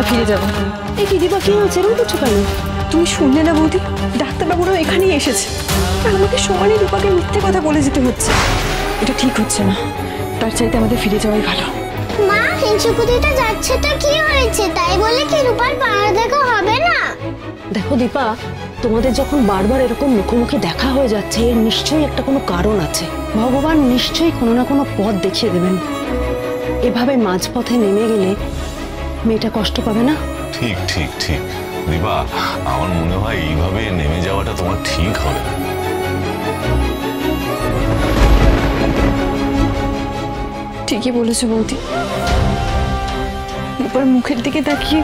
ফিরে যাবো। এই কি দিবা, কি হয়েছে? এরকম করছো কেন? তুমি শুনলে না বৌদি, ডাক্তারবাবুরাও এখানেই এসেছে আর আমাকে সমানে রূপাকে মিথ্যে কথা বলে যেতে হচ্ছে। এটা ঠিক হচ্ছে না, তার চাইতে আমাদের ফিরে যাওয়াই ভালো। মা, হিংসুকুতিটা যাচ্ছে তো কি হয়েছে? তাই বলে কি রূপার পাড়া দেখা হবে না? দেখো দীপা, তোমাদের যখন বারবার এরকম মুখোমুখি দেখা হয়ে যাচ্ছে, এর নিশ্চয়ই একটা কোনো কারণ আছে। ভগবান নিশ্চয়ই কোনো না কোনো পথ দেখিয়ে দেবেন। এভাবে মাঝপথে নেমে গেলে মেয়েটা কষ্ট পাবে না। ঠিক ঠিক ঠিক দীপা, আমার মনে হয় এইভাবে নেমে যাওয়াটা তোমার ঠিক হবে না। ঠিকই বলেছো বৌদি, রূপার মুখের দিকে তাকিয়ে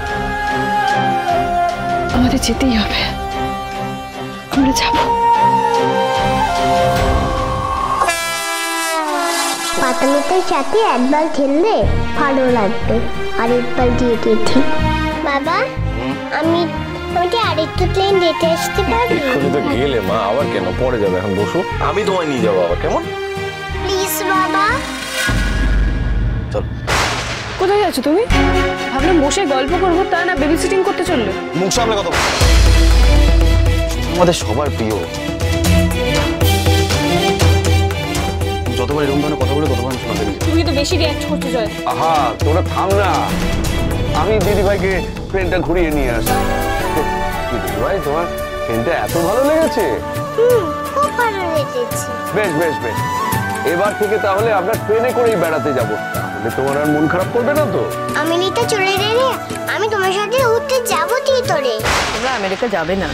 আমাদের যেতেই হবে। আমরা যাব। পাতামিটার সাথে একবার খেললে ভালো লাগবে, আরেকবার দিয়ে দিয়েছি। বাবা, আমি কি আরেকটু ট্রেন যেতে আসতে পারি? এক্ষুনি তো গেলে মা, আবার কেন? পরে যাবে, এখন বসো, আমি তোমায় নিয়ে যাবো আবার, কেমন? প্লিজ বাবা। চল। কোথায় যাচ্ছ তুমি? ভাবলাম বসে গল্প করবো, তা না বেবি সিটিং করতে চললে। মুখ সামনে কথা বল। আমাদের সবার প্রিয়, যতবার এরকম ধরনের কথা বলে ততবার শোনাতে গেছি। তুমি তো বেশি রিঅ্যাক্ট করছো জয়। আহা, তোরা থাম না, আমি দিদি ভাইকে ট্রেনটা ঘুরিয়ে নিয়ে আসি। দিদি ভাই, তোমার ট্রেনটা এত ভালো লেগেছে? খুব ভালো লেগেছে। বেশ বেশ বেশ, এবার থেকে তাহলে আমরা ট্রেনে করেই বেড়াতে যাবো। তাহলে তোমার আর মন খারাপ করবে না তো? আমেরিকা চলে গেলে আমি তোমার সাথে উঠতে যাবো তোরে। তোমরা আমেরিকা যাবে না।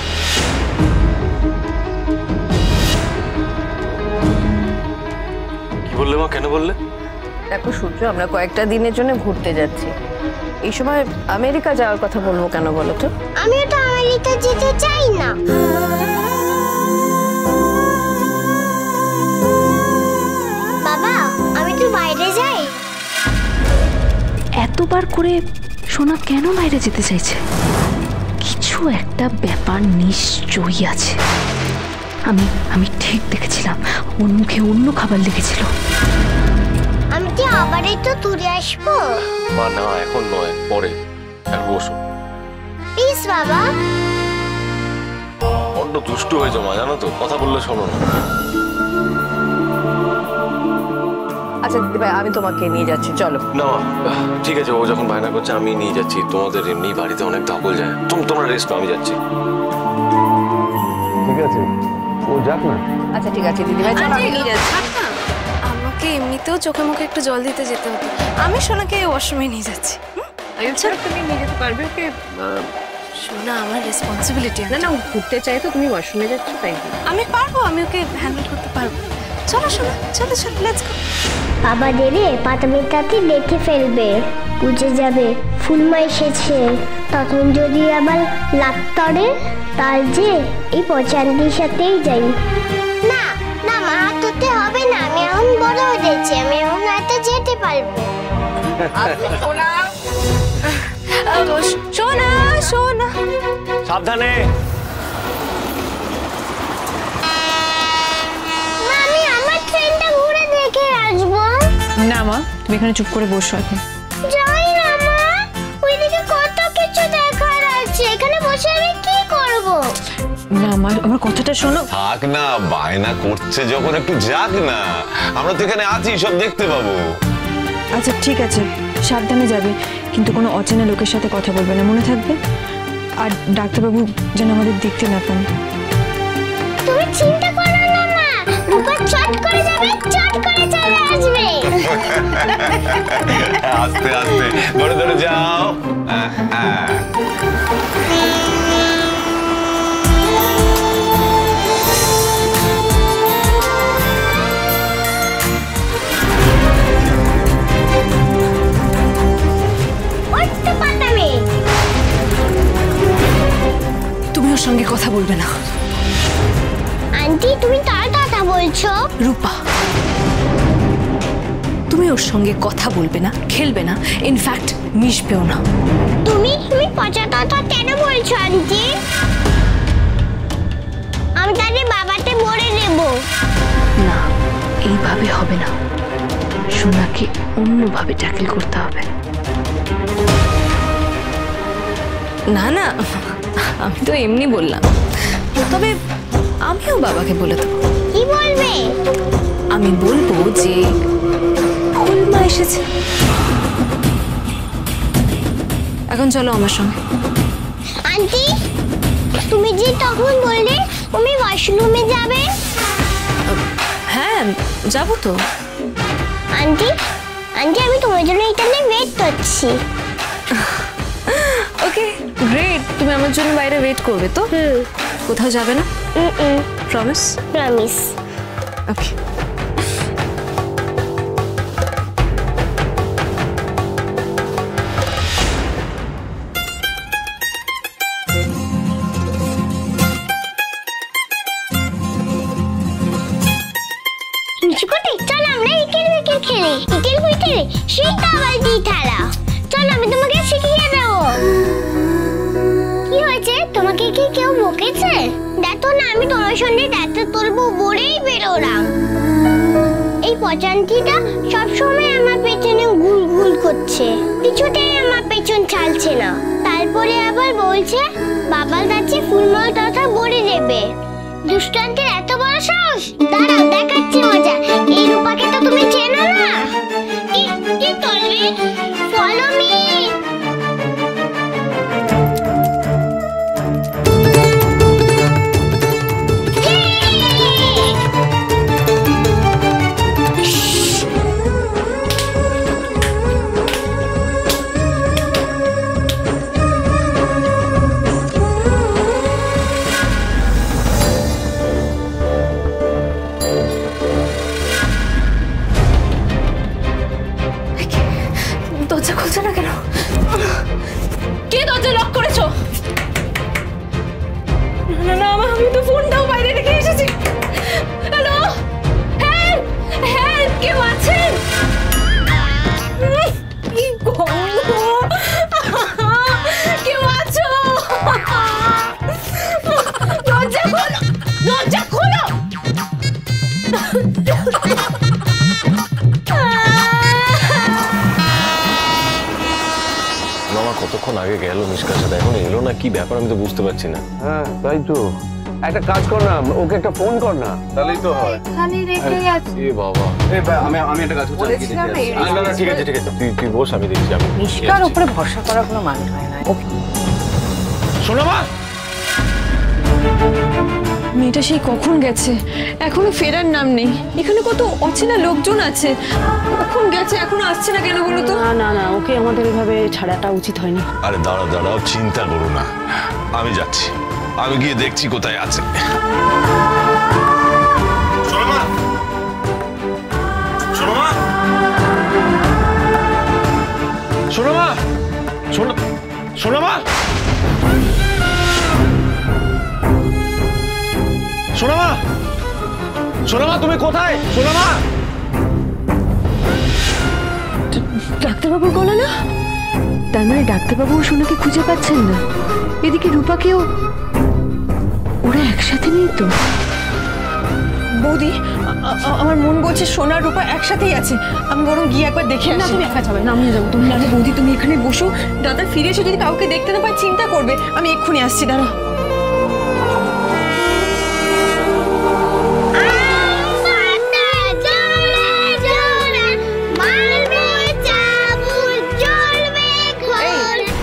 কি বললে মা, কেন বললে? দেখো সূর্য, আমরা কয়েকটা দিনের জন্য ঘুরতে যাচ্ছি। এই সময় আমেরিকা যাওয়ার কথা বলবো কেন বলো তো? আমিও তো আমেরিকা যেতে চাই না। বাবা, আমি তো বাইরে যাই। এতবার করে সোনা কেন বাইরে যেতে চাইছে? কিছু একটা ব্যাপার নিশ্চয়ই আছে। আমি ঠিক দেখেছিলাম, ওর মুখে অন্য খাবার লেগেছিল। আমি কি আবার একটু দূরে আসবো? মা না, এখন নয়, পরে। এখন বসো প্লিজ বাবা। বড্ড দুষ্টু হয়েছে মা, জানো তো, কথা বললে শোনো না। আচ্ছা দিদি ভাই, আমি তোমাকে নিয়ে যাচ্ছি, চলো। না মা, ঠিক আছে, ও যখন বায়না করছে আমি নিয়ে যাচ্ছি। তোমাদের এমনি বাড়িতে অনেক ধকল যায়, তোমরা রেস্ট নাও, আমি যাচ্ছি। ঠিক আছে, ও যাক না। আচ্ছা ঠিক আছে দিদি ভাই, চলো আমি নিয়ে যাচ্ছি। আমাকে এমনিতেও চোখে মুখে একটু জল দিতে যেতে হতো, আমি সোনাকে ওয়াশরুমে নিয়ে যাচ্ছি। আচ্ছা তুমি নিয়ে যেতে পারবে ওকে? সোনা আমার রেসপন্সিবিলিটি। না না, ও ঘুরতে চাই তো, তুমি ওয়াশরুমে যাচ্ছ তাই। আমি পারবো, আমি ওকে হ্যান্ডেল করতে পারবো। চলো সোনা, চলো চলো, লেটস গো। বাবা দেরে পাতামিটাকে দেখে ফেলবে, বুঝে যাবে ফুলমা এসেছে। তখন যদি আবার লাভ করে, তার যে এই পচান্দির সাথেই যাই। না না মা, তোতে হবে না, আমি এখন বড় হয়ে গেছি, আমি এখন রাতে যেতে পারবো। সোনা সোনা, সাবধানে। আমি আমার ট্রেনটা ঘুরে দেখে আসবো। না মা, তুমি এখানে চুপ করে বসো এখন। যাই না মা, ওইদিকে কত কিছু দেখার আছে, এখানে বসে আমি কি করব? না মা, আমার কথাটা শোনো। থাক না, বায়না করছে যখন একটু যাক না, আমরা তো এখানে আছি, সব দেখতে পাবো। আচ্ছা ঠিক আছে, সাবধানে যাবে, কিন্তু কোনো অচেনা লোকের সাথে কথা বলবে না, মনে থাকবে। আর ডাক্তারবাবু যেন আমাদের দেখতে না পান। তুমি চিন্তা করো না মা, রূপা চট করে যাবে, চট করে চলে আসবে। আস্তে আস্তে ধরে ধরে যাও। তুমি ওর সঙ্গে কথা বলবে না। আন্টি, তুমি তার কথা বলছো? রূপা, তুমি ওর সঙ্গে কথা বলবে না, খেলবে না, ইনফ্যাক্ট মিশবেও না। তুমি পচা কথা কেন বলছো আন্টি? আমি তাদের বাবাতে বলে দেব। না, এইভাবে হবে না, সোনাকে অন্যভাবে ট্যাকেল করতে হবে। না না, আমি তো এমনি বললাম। তবে আমিও বাবাকে বলে দেবো। কি বলবে? আমি বলবো যে ফুলমা এসেছে। এখন চলো আমার সঙ্গে। আন্টি, তুমি যে তখন বললে তুমি ওয়াশরুমে যাবে। হ্যাঁ যাবো তো। আন্টি আন্টি আমি তোমার জন্য এখানে ওয়েট করছি। ওকে গ্রেট, তুমি আমার জন্য বাইরে ওয়েট করবে তো? কোথাও যাবে না? প্রমিস? প্রমিস। ওকে। নিচুকোটে চল আমরা ইকেল উইকেল খেলি। ইকেল উইকেল সেই কাবাডি খেলা। চল আমি তোমাকে শিখিয়ে দেবো। কি হয়েছে, তোমাকে কি কেউ বকেছে? দেখো না, আমি তোমার সঙ্গে দেখতে তুলবো বলেই বেরোলাম। এই পচান্তিটা সবসময় আমার পেছনে ঘুর ঘুর করছে, কিছুতেই আমার পেছন ছাড়ছে না। তারপরে আবার বলছে বাবার কাছে ফুলমার কথা বলে দেবে। দুষ্টান্তের এত বড় সাহস! দাঁড়াও দেখাচ্ছি মজা। এই রূপাকে তো তুমি চেনো না। কি করবে? Follow me. দরজা খুলছে না কেন? কে দরজা লক করেছো? না না, আমি তো ফোনটাও বাইরে রেখে এসেছি। হ্যালো, হেল্প হেল্প, কেউ আছেন? কি গন্ধ! কেউ আছো? দরজা খোলো, দরজা খোলো। মামা কতক্ষণ আগে গেল মিশকার সাথে, এখন এলো না, কি ব্যাপার আমি তো বুঝতে পারছি না। হ্যাঁ তাই তো, একটা কাজ কর না, ওকে একটা ফোন কর না, তাহলেই তো হয়। এখানে রেখে গেছে। এ বাবা, আমি একটা কাজ করছি। না না ঠিক আছে ঠিক আছে, তুই বস, আমি দেখছি। আমি মিশকার উপরে ভরসা করা কোনো মানে হয় না। শোনো মা, মেয়েটা সেই কখন গেছে, এখনো ফেরার নাম নেই। এখানে কত অচেনা লোকজন আছে, কখন গেছে এখনো আসছে না কেন বলো তো? না না না, ওকে আমাদের এভাবে ছাড়াটা উচিত হয়নি। আরে দাঁড়াও দাঁড়াও, চিন্তা করো না, আমি যাচ্ছি, আমি গিয়ে দেখছি কোথায় আছে। শোনো মা, শোনো মা, শোনো মা, শোনো, শোনো মা, শোনো মা, শোনো মা, তুমি কোথায়? শোনো মা। ডাক্তারবাবুর গলা না? তার মানে ডাক্তারবাবু সোনাকে খুঁজে পাচ্ছেন না। এদিকে রূপাকেও ওরা একসাথে নেই তো। বৌদি, আমার মন বলছে সোনা রূপা একসাথেই আছে। আমি বরং গিয়ে একবার দেখে আসি। না তুমি একা যাবে না, আমিও যাবো। তুমি না বৌদি, তুমি এখানে বসো, দাদা ফিরে এসে যদি কাউকে দেখতে না পায় চিন্তা করবে। আমি এক্ষুনি আসছি, দাঁড়া।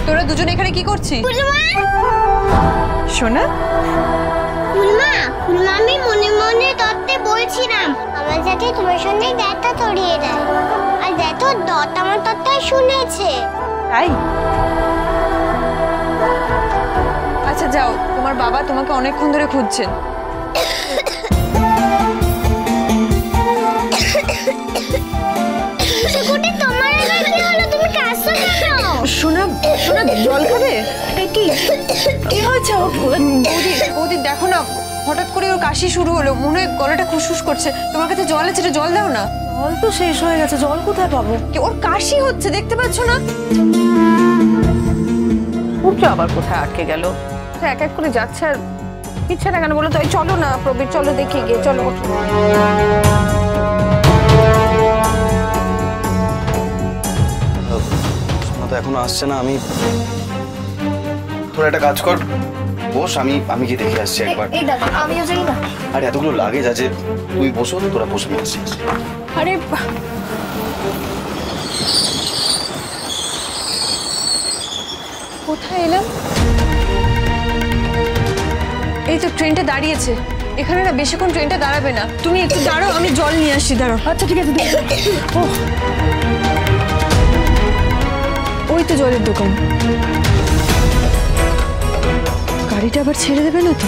তোরা দুজন এখানে কি করছিস? সোনা, ফুলমা, ফুলমা আমি মনে মনে দত্তে বলছিলাম আমার যাতে তোমার সঙ্গে দেখা তড়িয়ে দেয়। আর দেখো দত্ত আমার কথাই শুনেছে। তাই? আচ্ছা যাও, তোমার বাবা তোমাকে অনেকক্ষণ ধরে খুঁজছেন। তোমার এবার কি হলো? তুমি কাশছো কেন? সোনা, সোনা জল খাবে? কি হয়েছে? বৌদি, বৌদি দেখো না, হঠাৎ করে ওর কাশি শুরু হলো, মনে হয় গলাটা খুশখুশ করছে। তোমার কাছে জল আছে, জল দাও না। জল তো শেষ হয়ে গেছে, জল কোথায় পাবো? ওর কাশি হচ্ছে, দেখতে পাচ্ছ না? সূর্য আবার কোথায় আটকে গেল? এক এক করে যাচ্ছে আর ইচ্ছে না কেন বলো তো? চলো না প্রবীর, চলো দেখি গিয়ে, চলো। সোনা তো এখনো আসছে না, আমি তোরা একটা কাজ কর, বস, আমি গিয়ে দেখে আসছি একবার। এই দাদা আমিও যাই না। আর এতগুলো লাগেজ আছে, তুই বসো, তোরা বসে নিয়ে আসছিস। আরে কোথায় এলাম? এই তো ট্রেনটা দাঁড়িয়েছে এখানে না, বেশিক্ষণ ট্রেনটা দাঁড়াবে না। তুমি একটু দাঁড়াও, আমি জল নিয়ে আসছি, দাঁড়াও। আচ্ছা ঠিক আছে। ওই তো জলের দোকান। গাড়িটা আবার ছেড়ে দেবে না তো?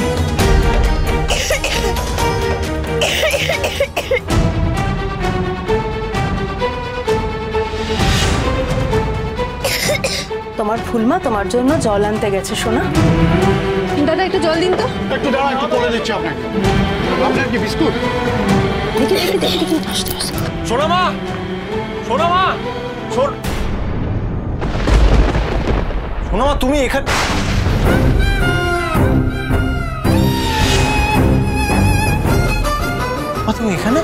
তোমার ফুলমা তোমার জন্য জল আনতে গেছে সোনা। দাদা একটু জল দিন তো। একটু দাঁড়া, একটু বলে দিচ্ছি আপনাকে। আপনার কি বিস্কুট? দেখি আস্তে আস্তে। সোনা মা, সোনা মা, সোনা মা, তুমি এখানে? তুমি এখানে?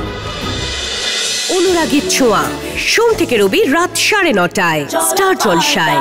অনুরাগীর ছোঁয়া, সোম থেকে রবি রাত 9:30টায় স্টার জলসায়।